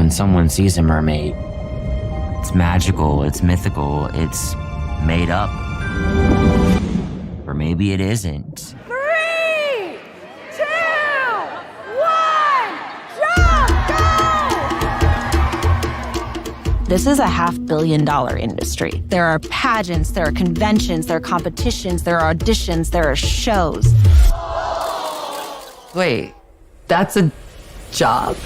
when someone sees a mermaid, it's magical, it's mythical, it's made up. Or maybe it isn't. 3, 2, 1, jump, go! This is a $500 million industry. There are pageants, there are conventions, there are competitions, there are auditions, there are shows. Wait, that's a job?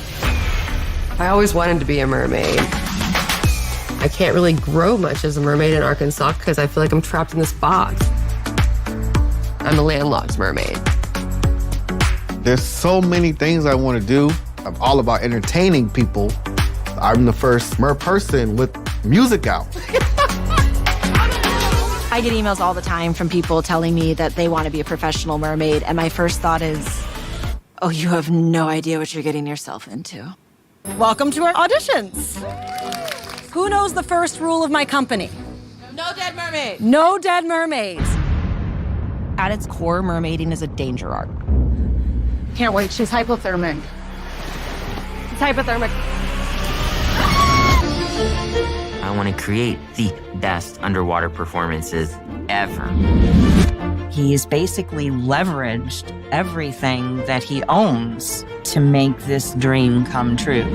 I always wanted to be a mermaid. I can't really grow much as a mermaid in Arkansas because I feel like I'm trapped in this box. I'm a landlocked mermaid. There's so many things I want to do. I'm all about entertaining people. I'm the first mer person with music out. I get emails all the time from people telling me that they want to be a professional mermaid, and my first thought is, oh, you have no idea what you're getting yourself into. Welcome to our auditions. Who knows the first rule of my company? No dead mermaid. No dead mermaids. At its core, mermaiding is a danger art. Can't wait, she's hypothermic. It's hypothermic. I want to create the best underwater performances ever. He's basically leveraged everything that he owns to make this dream come true.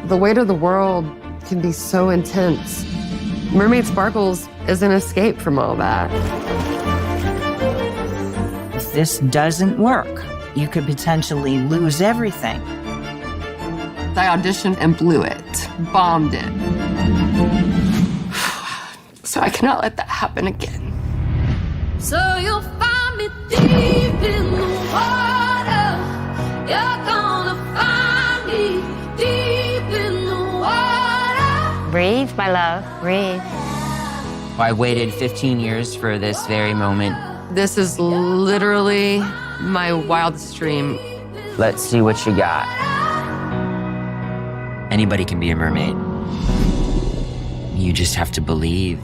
The weight of the world can be so intense. Mermaid Sparkles is an escape from all that. If this doesn't work, you could potentially lose everything. I auditioned and blew it, bombed it. So I cannot let that happen again. So you'll find me deep in the water. You're gonna find me deep in the water. Breathe, my love, breathe. I waited 15 years for this very moment. This is literally my wildest dream. Let's see what you got. Anybody can be a mermaid. You just have to believe.